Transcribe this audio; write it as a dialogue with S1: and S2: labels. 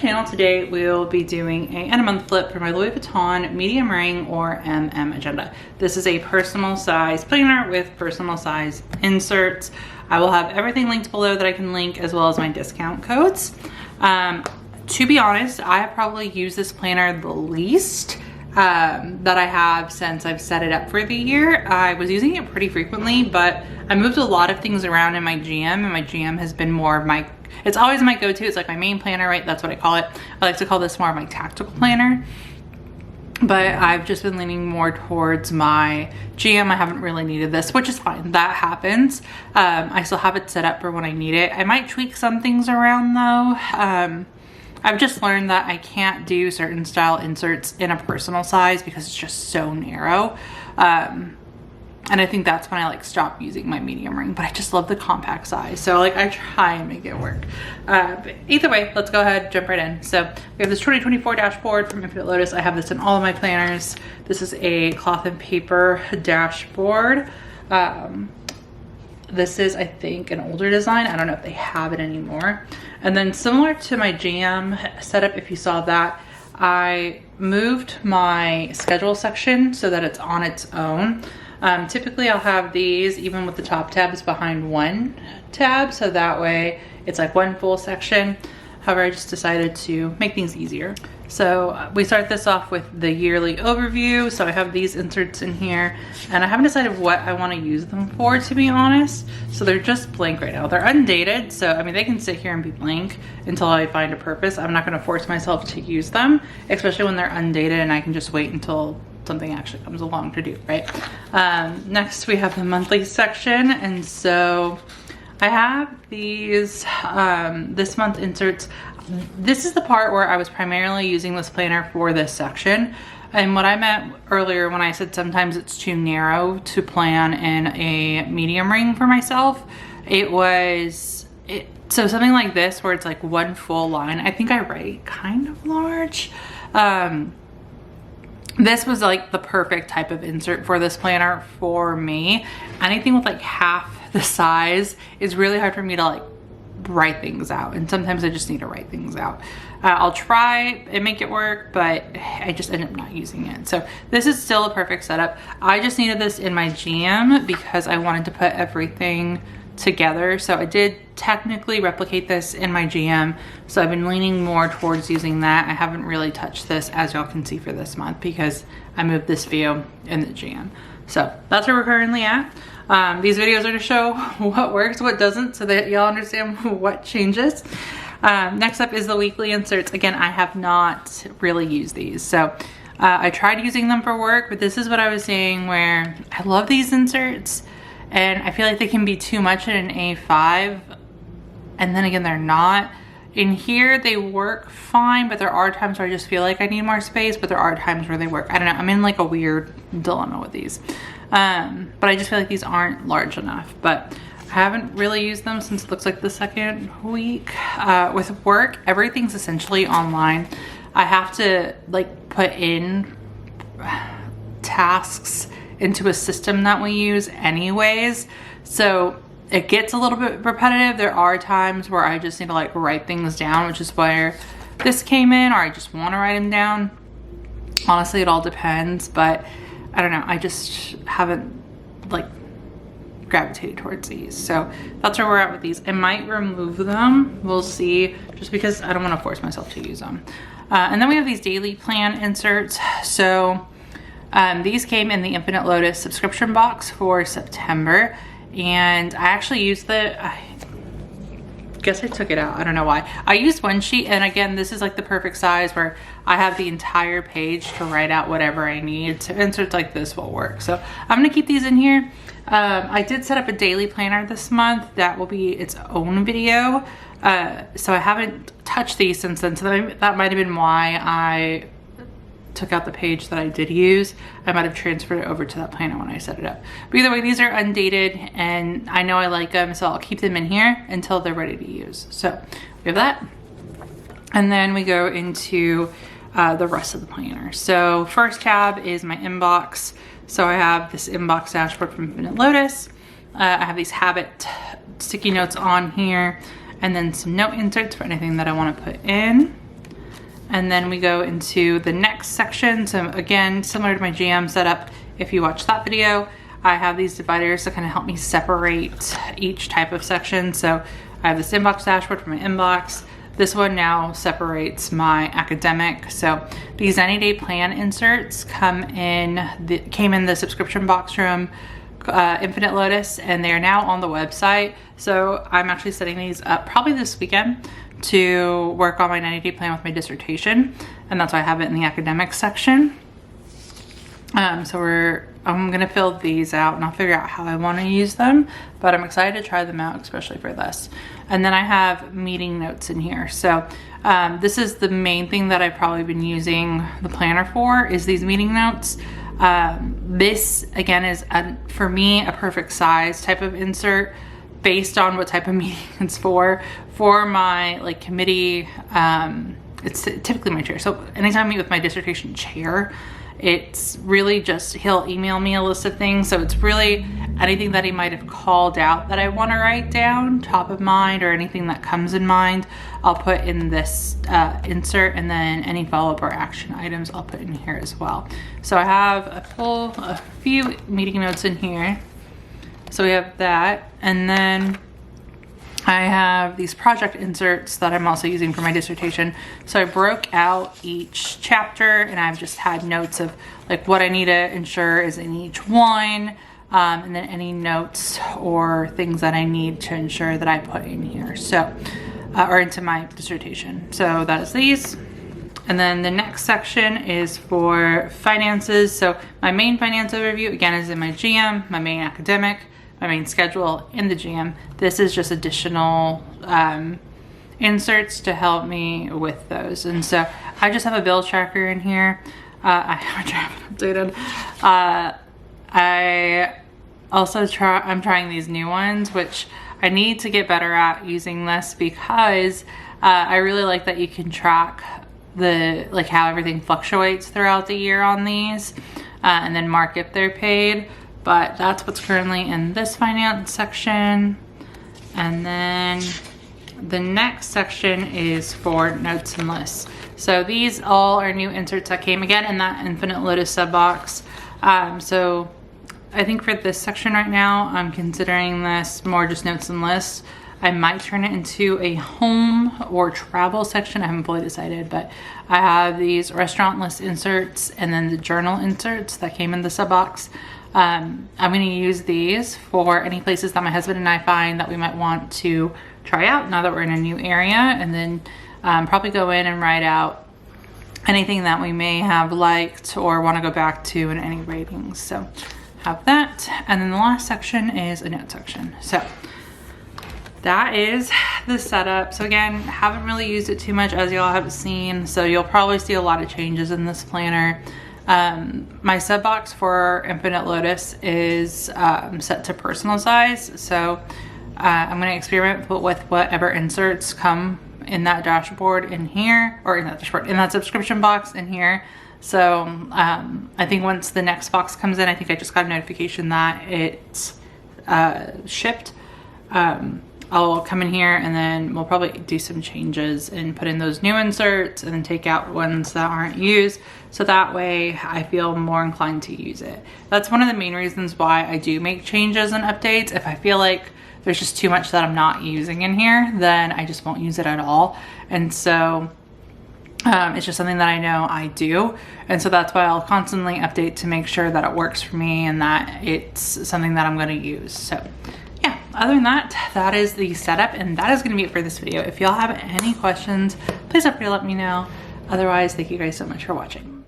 S1: channel today we'll be doing a end of month flip for my Louis Vuitton medium ring or MM agenda. This is a personal size planner with personal size inserts. I will have everything linked below that I can link, as well as my discount codes. To be honest, I have probably used this planner the least that I have since I've set it up for the year. I was using it pretty frequently, but I moved a lot of things around in my GM, and my GM has been more of my, it's always my go-to. It's like my main planner, right? That's what I call it. I like to call this more of my tactical planner, but I've just been leaning more towards my GM. I haven't really needed this, which is fine. That happens. I still have it set up for when I need it. I might tweak some things around though. I've just learned that I can't do certain style inserts in a personal size because it's just so narrow. And I think that's when I like stop using my medium ring, but I just love the compact size. So like I try and make it work. But either way, let's go ahead, jump right in. So we have this 2024 dashboard from Infinite Lotus. I have this in all of my planners. This is a cloth and paper dashboard. This is, I think, an older design. I don't know if they have it anymore. And then similar to my GM setup, if you saw that, I moved my schedule section so that it's on its own. Typically I'll have these even with the top tabs behind one tab, so that way it's like one full section. However, I just decided to make things easier. So we start this off with the yearly overview. So I have these inserts in here, and I haven't decided what I want to use them for, to be honest. So they're just blank right now. They're undated, so I mean they can sit here and be blank until I find a purpose. I'm not going to force myself to use them, especially when they're undated and I can just wait until something actually comes along to do, right? Next we have the monthly section, and so I have these this month inserts. This is the part where I was primarily using this planner for this section. And what I meant earlier when I said sometimes it's too narrow to plan in a medium ring for myself, so something like this where it's like one full line. I think I write kind of large. This was like the perfect type of insert for this planner for me. Anything with like half the size is really hard for me to like write things out, and sometimes I just need to write things out. I'll try and make it work, but I just end up not using it. So this is still a perfect setup. I just needed this in my GM because I wanted to put everything together. So I did technically replicate this in my GM, so I've been leaning more towards using that. I haven't really touched this, as y'all can see, for this month because I moved this view in the GM. So that's where we're currently at. These videos are to show what works, what doesn't, so that y'all understand what changes. Next up is the weekly inserts. Again, I have not really used these. So I tried using them for work, but this is what I was saying, where I love these inserts and I feel like they can be too much in an A5, and then again, they're not. In here, they work fine, but there are times where I just feel like I need more space, but there are times where they work. I don't know, I'm in like a weird dilemma with these. But I just feel like these aren't large enough, but I haven't really used them since it looks like the second week. With work, everything's essentially online. I have to like put in tasks into a system that we use anyways. So it gets a little bit repetitive. There are times where I just need to like write things down, which is where this came in, or I just want to write them down. Honestly, it all depends, but I don't know. I just haven't like gravitated towards these. So that's where we're at with these. I might remove them. We'll see, just because I don't want to force myself to use them. And then we have these daily plan inserts. So these came in the Infinite Lotus subscription box for September. And I actually used I guess I took it out. I don't know why. I used one sheet, and again, this is like the perfect size where I have the entire page to write out whatever I need. So inserts like this will work. So I'm gonna keep these in here. I did set up a daily planner this month. That will be its own video. So I haven't touched these since then. So that might have been why I took out the page that I did use. I might have transferred it over to that planner when I set it up. But either way, these are undated and I know I like them, so I'll keep them in here until they're ready to use. So we have that. And then we go into the rest of the planner. So first tab is my inbox. So I have this inbox dashboard from Infinite Lotus. I have these habit sticky notes on here, and then some note inserts for anything that I want to put in. And then we go into the next section. So again, similar to my GM setup, if you watch that video, I have these dividers to kind of help me separate each type of section. So I have this inbox dashboard for my inbox. This one now separates my academic. So these 90-day plan inserts came in the subscription box from Infinite Lotus, and they are now on the website. So I'm actually setting these up probably this weekend to work on my 90-day plan with my dissertation, and that's why I have it in the academic section. I'm gonna fill these out and I'll figure out how I want to use them, but I'm excited to try them out, especially for this. And then I have meeting notes in here. So this is the main thing that I've probably been using the planner for, is these meeting notes. This again is for me a perfect size type of insert based on what type of meeting it's for my like committee. It's typically my chair. So anytime I meet with my dissertation chair, it's really just, he'll email me a list of things. So it's really anything that he might have called out that I want to write down, top of mind, or anything that comes in mind, I'll put in this insert, and then any follow-up or action items I'll put in here as well. So I have a few meeting notes in here. So we have that, and then I have these project inserts that I'm also using for my dissertation. So I broke out each chapter, and I've just had notes of like what I need to ensure is in each one, and then any notes or things that I need to ensure that I put in here. So, or into my dissertation. So that is these. And then the next section is for finances. So my main finance overview, again, is in my GM, my main academic, my main schedule in the GM. This is just additional inserts to help me with those. And so I just have a bill tracker in here. I haven't updated. I'm trying these new ones, which I need to get better at using this, because I really like that you can track how everything fluctuates throughout the year on these, and then mark if they're paid. But that's what's currently in this finance section. And then the next section is for notes and lists. So these all are new inserts that came again in that Infinite Lotus sub box. So I think for this section right now, I'm considering this more just notes and lists. I might turn it into a home or travel section. I haven't fully decided, but I have these restaurant list inserts and then the journal inserts that came in the sub box. I'm going to use these for any places that my husband and I find that we might want to try out now that we're in a new area, and then probably go in and write out anything that we may have liked or want to go back to and any ratings. So have that. And then the last section is a note section. So that is the setup. So again, haven't really used it too much, as y'all have seen, so you'll probably see a lot of changes in this planner. My sub box for Infinite Lotus is set to personal size, so I'm going to experiment with whatever inserts come in that dashboard in here, or in that subscription box in here. So I think once the next box comes in, I think I just got a notification that it's shipped. I'll come in here and then we'll probably do some changes and put in those new inserts and then take out ones that aren't used. So that way I feel more inclined to use it. That's one of the main reasons why I do make changes and updates. If I feel like there's just too much that I'm not using in here, then I just won't use it at all. And so it's just something that I know I do. And so that's why I'll constantly update to make sure that it works for me and that it's something that I'm going to use. So yeah, other than that, that is the setup, and that is going to be it for this video. If y'all have any questions, please feel free to let me know. Otherwise, thank you guys so much for watching.